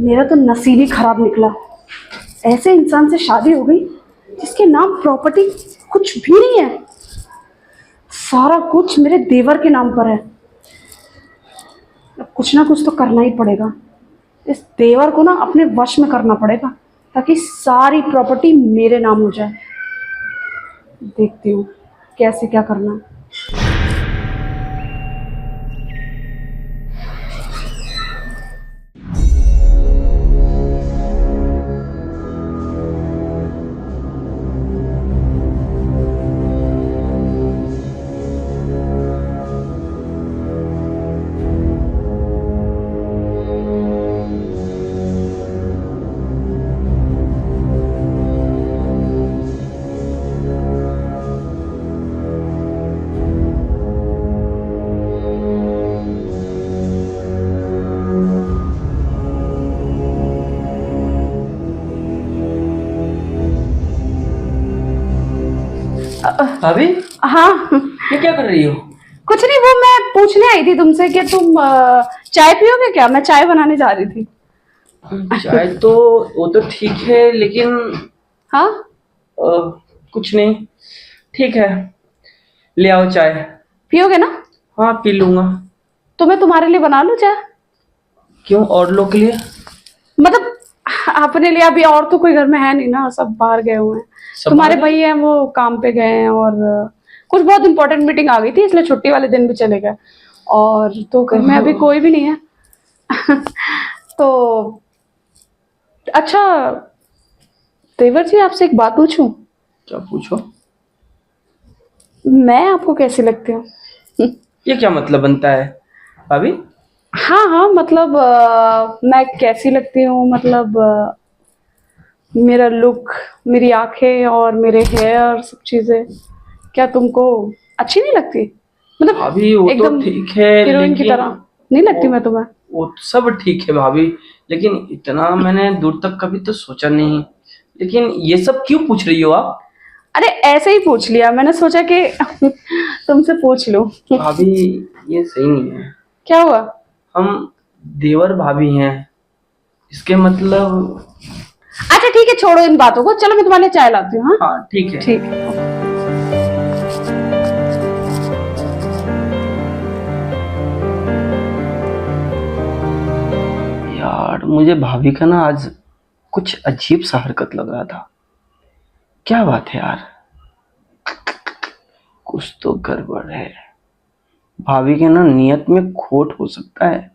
मेरा तो नसीब ही खराब निकला। ऐसे इंसान से शादी हो गई जिसके नाम प्रॉपर्टी कुछ भी नहीं है। सारा कुछ मेरे देवर के नाम पर है। अब कुछ ना कुछ तो करना ही पड़ेगा। इस देवर को ना अपने वश में करना पड़ेगा ताकि सारी प्रॉपर्टी मेरे नाम हो जाए। देखती हूँ कैसे क्या करना है। भाभी हाँ, ये क्या कर रही हो? कुछ नहीं, वो मैं पूछने आई थी तुमसे कि तुम चाय पियोगे क्या? मैं चाय बनाने जा रही थी। चाय तो वो तो ठीक है लेकिन हाँ, कुछ नहीं, ठीक है, ले आओ चाय। पियोगे ना? हाँ पी लूंगा। तो मैं तुम्हारे लिए बना लूं चाय? क्यों, और लोग के लिए? मतलब अपने लिए अभी और तो कोई घर में है नहीं ना, सब बाहर गए हुए हैं। सब तुम्हारे बाहर भाई हैं वो काम पे गए हैं, और कुछ बहुत इंपॉर्टेंट मीटिंग आ गई थी इसलिए छुट्टी वाले दिन भी चले गए। और तो घर में अभी कोई भी नहीं है। तो अच्छा, देवर जी आपसे एक बात पूछूं? क्या पूछो? मैं आपको कैसी लगती हूँ? ये क्या मतलब बनता है भाभी? हाँ हाँ, मतलब मैं कैसी लगती हूँ, मतलब मेरा लुक, मेरी आंखें और मेरे हेयर, सब चीजें क्या तुमको अच्छी नहीं लगती? मतलब भाभी वो तो एकदम ठीक है हीरोइन की लेकिन तरह नहीं लगती मैं तुम्हें? वो सब ठीक है भाभी, लेकिन इतना मैंने दूर तक कभी तो सोचा नहीं। लेकिन ये सब क्यों पूछ रही हो आप? अरे ऐसे ही पूछ लिया, मैंने सोचा कि तुमसे पूछ लूं। भाभी ये सही नहीं है। क्या हुआ? हम देवर भाभी हैं, इसके मतलब। अच्छा ठीक है, छोड़ो इन बातों को, चलो मैं तुम्हारे लिए चाय लाती हूँ। हाँ हाँ ठीक है। ठीक है। यार मुझे भाभी का ना आज कुछ अजीब सा हरकत लग रहा था। क्या बात है यार, कुछ तो गड़बड़ है। भाभी के ना नियत में खोट हो सकता है,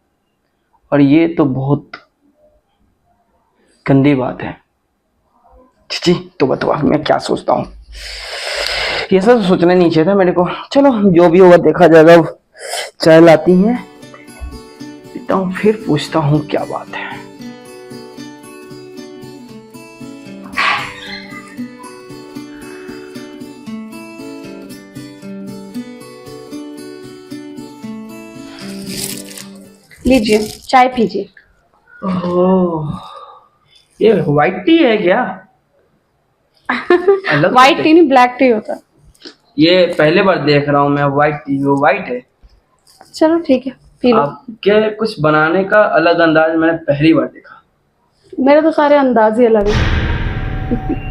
और ये तो बहुत गंदी बात है। जी तो बताओ मैं क्या सोचता हूँ, ये सब सोचना नहीं चाहिए था मेरे को। चलो जो भी होगा देखा जाएगा। अब चाय लाती हैं, पीता हूँ, फिर पूछता हूँ क्या बात है। लीजिए चाय पीजिए। ओह, ये व्हाइट टी है क्या? अलग व्हाइट टी नहीं, ब्लैक टी होता है। ये पहले बार देख रहा हूँ मैं, व्हाइट टी, वो व्हाइट है। चलो ठीक है, पी लो। आपके कुछ बनाने का अलग अंदाज मैंने पहली बार देखा। मेरे तो सारे अंदाज ही अलग हैं।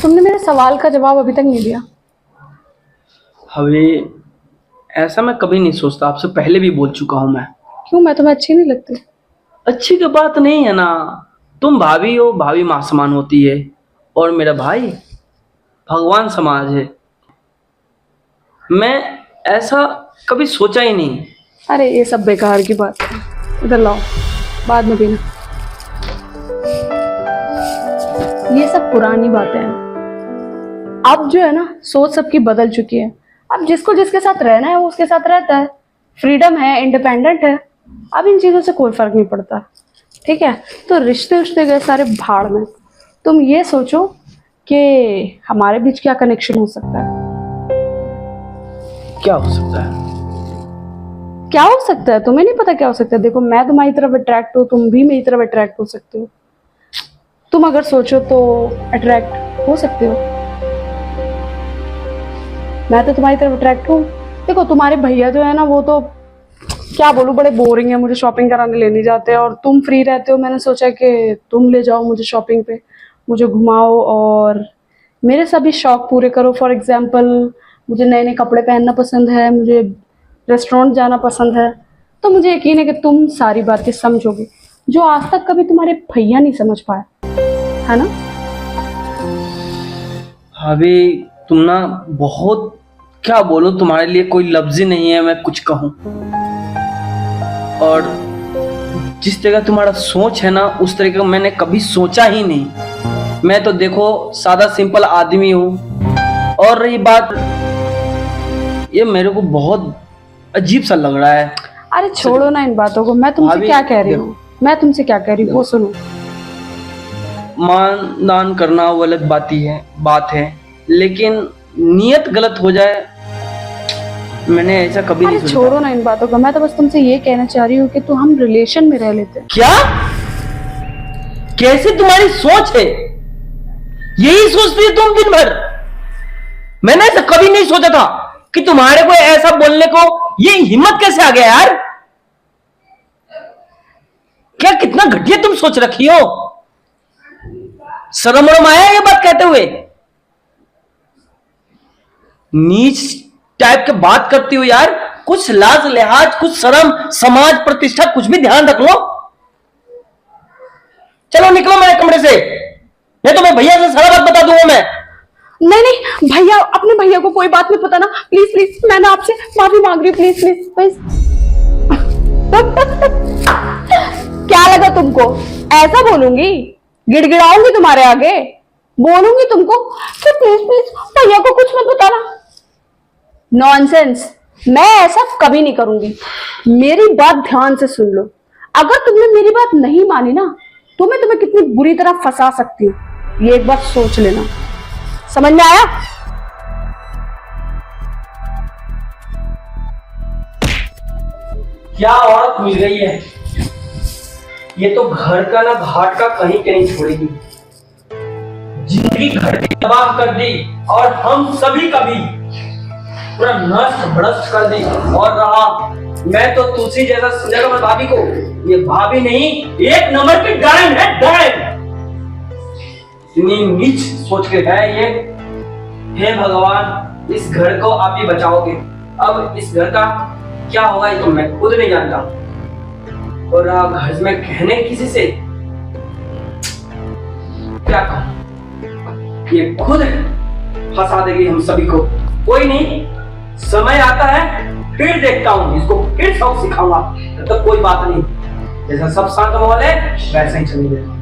तुमने मेरे सवाल का जवाब अभी तक नहीं दिया। अभी ऐसा मैं कभी नहीं सोचता, आपसे पहले भी बोल चुका हूँ मैं। क्यों, मैं तुम्हें अच्छी नहीं लगती? अच्छी की बात नहीं है ना, तुम भाभी हो, भाभी माँ समान होती है, और मेरा भाई भगवान समाज है। मैं ऐसा कभी सोचा ही नहीं। अरे ये सब बेकार की बात है, इधर लाओ, बाद में पीना। ये सब पुरानी बातें हैं। अब जो है ना, सोच सबकी बदल चुकी है। अब जिसको जिसके साथ रहना है वो उसके साथ रहता है, फ्रीडम है, इंडिपेंडेंट है। अब इन चीजों से कोई फर्क नहीं पड़ता, ठीक है? तो रिश्ते उश्ते गए सारे भाड़ में। तुम ये सोचो कि हमारे बीच क्या कनेक्शन हो सकता है। क्या हो सकता है? क्या हो सकता है तुम्हें नहीं पता क्या हो सकता है? देखो मैं तुम्हारी तरफ अट्रैक्ट हूँ, तुम भी मेरी तरफ अट्रैक्ट हो सकते हो। तुम अगर सोचो तो अट्रैक्ट हो सकते हो। मैं तो तुम्हारी तरफ अट्रैक्ट हूँ। देखो तुम्हारे भैया जो है ना, वो तो क्या बोलूं, बड़े बोरिंग है, मुझे शॉपिंग कराने ले नहीं जाते, और तुम फ्री रहते हो, मैंने सोचा कि तुम ले जाओ मुझे शॉपिंग पे, मुझे घुमाओ और मेरे सभी शौक पूरे करो। फॉर एग्जाम्पल, मुझे नए नए कपड़े पहनना पसंद है, मुझे रेस्टोरेंट जाना पसंद है, तो मुझे यकीन है कि तुम सारी बातें समझोगे जो आज तक कभी तुम्हारे भैया नहीं समझ पाए, है ना? अभी तुम ना बहुत, क्या बोलूं, तुम्हारे लिए कोई लफ्ज ही नहीं है मैं कुछ कहूं। और जिस तरह तुम्हारा सोच है ना, उस तरह का मैंने कभी सोचा ही नहीं। मैं तो देखो सादा सिंपल आदमी हूँ। और रही बात, ये मेरे को बहुत अजीब सा लग रहा है। अरे छोड़ो ना इन बातों को, मैं तुमसे क्या कह रही हूँ, मैं तुमसे क्या कह रही हूँ वो सुनो। मान दान करना वो अलग बात है, लेकिन नियत गलत हो जाए, मैंने ऐसा कभी नहीं सोचा। छोड़ो ना इन बातों का, मैं तो बस तुमसे ये कहना चाह रही हूँ कि तो हम रिलेशन में रह लेते हैं। क्या? कैसे तुम्हारी सोच है? यही सोचती है तुम दिन भर? मैंने ऐसा कभी नहीं सोचा था कि तुम्हारे को ऐसा बोलने को ये हिम्मत कैसे आ गया यार? क्या कितना घटिया तुम सोच रखी हो? शर्म वरम आया ये बात कहते हुए? नीच टाइप के बात करती हो यार। कुछ लाज लिहाज, कुछ शर्म, समाज प्रतिष्ठा, कुछ भी ध्यान रख लो। चलो निकलो मेरे कमरे से, नहीं तो मैं भैया से सारा बात बता दूंगा मैं। नहीं नहीं भैया, अपने भैया को कोई बात नहीं पता ना, प्लीज प्लीज, मैंने आपसे माफी मांग रही हूँ, प्लीज प्लीज प्लीज। क्या लगा तुमको ऐसा बोलूंगी? गिड़गिड़ाऊंगी तुम्हारे आगे, बोलूंगी तुमको कि प्लीज प्लीज भैया को कुछ मत बताना। नॉनसेंस, मैं ऐसा कभी नहीं करूंगी। मेरी बात ध्यान से सुन लो, अगर तुमने मेरी बात नहीं मानी ना, तो मैं तुम्हें कितनी बुरी तरह फंसा सकती हूँ, ये एक बात सोच लेना। समझ में आया? क्या औरत मिल गई है, ये तो घर का ना घाट का कहीं के नहीं छोड़ेगी। जिंदगी घर की तबाह कर दी और हम सभी का भी पूरा नष्ट भ्रष्ट कर दी। और रहा मैं तो तुलसी जैसा सुंदर और भाभी को, ये भाभी नहीं, एक नंबर की डायन है, डायन। इतनी नीच सोच के है ये। हे भगवान, इस घर को आप ही बचाओगे। अब इस घर का क्या होगा ये तो मैं खुद नहीं जानता। और घर में कहने किसी से क्या कहूं, ये खुद फंसा देगी हम सभी को। कोई नहीं, समय आता है फिर देखता हूं, इसको फिर शौक सिखाऊंगा। तब तक कोई बात नहीं, जैसा सब शांत माहौल है वैसा ही चलेगा।